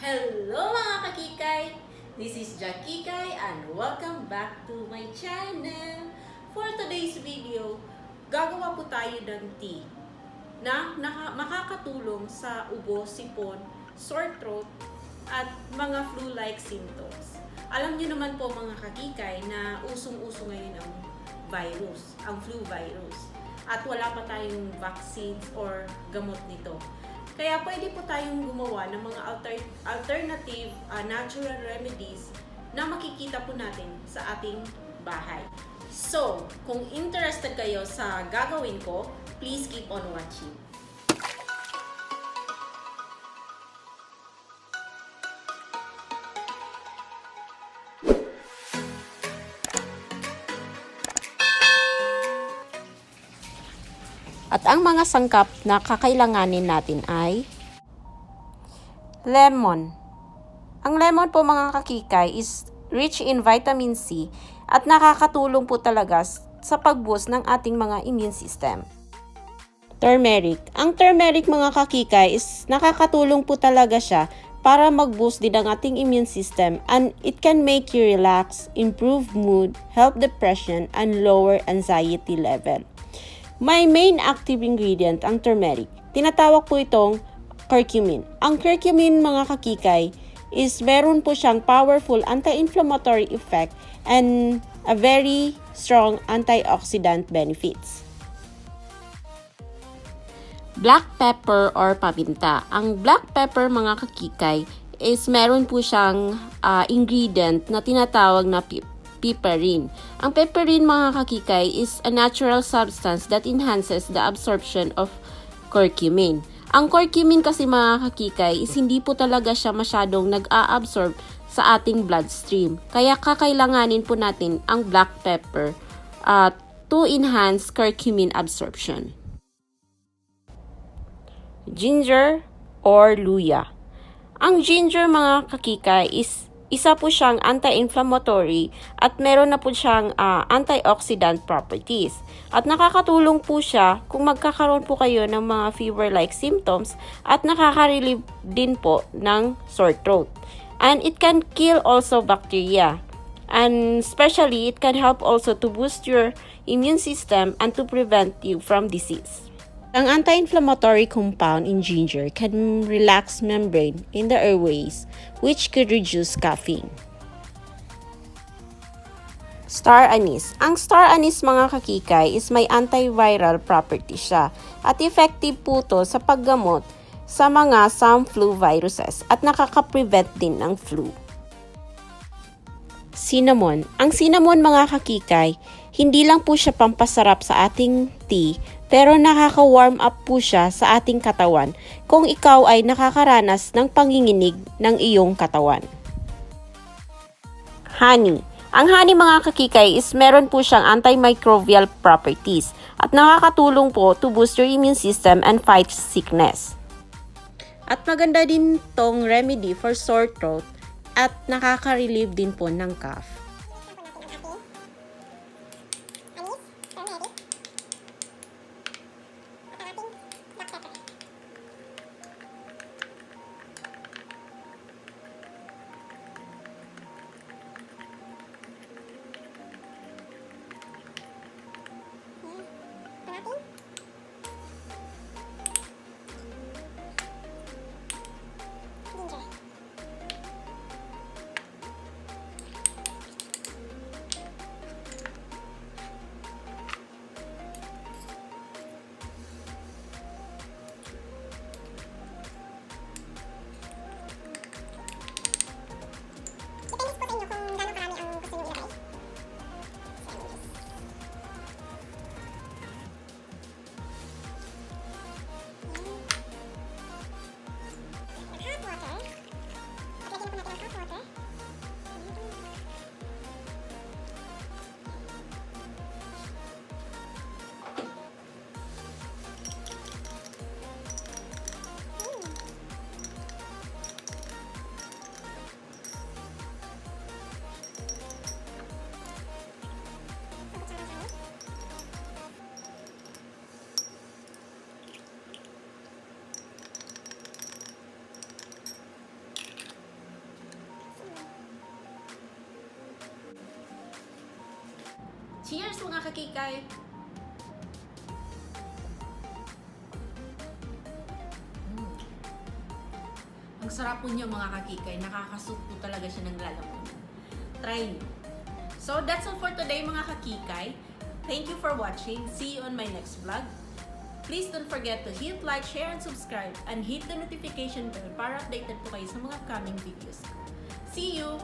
Hello mga kakikay! This is Jakikay and welcome back to my channel. For today's video, gagawa po tayo ng tea na makakatulong sa ubo, sipon, sore throat, at mga flu-like symptoms. Alam niyo naman po mga kakikay na usong-uso ngayon ang flu virus. At wala pa tayong vaccines or gamot nito. Kaya pwede po tayong gumawa ng mga alternative natural remedies na makikita po natin sa ating bahay. So, kung interested kayo sa gagawin ko, please keep on watching. At ang mga sangkap na kakailanganin natin ay lemon. Ang lemon po mga kakikay is rich in vitamin C at nakakatulong po talaga sa pag-boost ng ating mga immune system. Turmeric. Ang turmeric mga kakikay is nakakatulong po talaga siya para mag-boost din ang ating immune system, and it can make you relax, improve mood, help depression, and lower anxiety level. May main active ingredient ang turmeric. Tinatawag po itong curcumin. Ang curcumin mga kakikay is meron po siyang powerful anti-inflammatory effect and a very strong antioxidant benefits. Black pepper or paminta. Ang black pepper mga kakikay is meron po siyang ingredient na tinatawag na piperine. Ang piperine mga kakikay is a natural substance that enhances the absorption of curcumin. Ang curcumin kasi mga kakikay is hindi po talaga siya masyadong nag-a-absorb sa ating bloodstream. Kaya kakailanganin po natin ang black pepper to enhance curcumin absorption. Ginger or luya. Ang ginger mga kakikay is isa po siyang anti-inflammatory at meron na po siyang antioxidant properties. At nakakatulong po siya kung magkakaroon po kayo ng mga fever-like symptoms at nakaka-relieve din po ng sore throat. And it can kill also bacteria. And especially, it can help also to boost your immune system and to prevent you from disease. Ang anti-inflammatory compound in ginger can relax membrane in the airways, which could reduce coughing. Star anise. Ang star anise mga kakikay is may antiviral property siya at effective po to sa paggamot sa mga some flu viruses at nakaka-prevent din ng flu. Cinnamon. Ang cinnamon mga kakikay, hindi lang po siya pampasarap sa ating tea, pero nakaka-warm up po siya sa ating katawan kung ikaw ay nakakaranas ng panginginig ng iyong katawan. Honey. Ang honey mga kakikay is meron po siyang antimicrobial properties at nakakatulong po to boost your immune system and fight sickness. At maganda din tong remedy for sore throat at nakaka-relieve din po ng cough. Cheers mga kakikay! Ang sarap po niya mga kakikay. Nakakasuot po talaga siya ng lalamunan. Try nyo. So that's all for today mga kakikay. Thank you for watching. See you on my next vlog. Please don't forget to hit like, share, and subscribe. And hit the notification bell para updated po kayo sa mga coming videos ko. See you!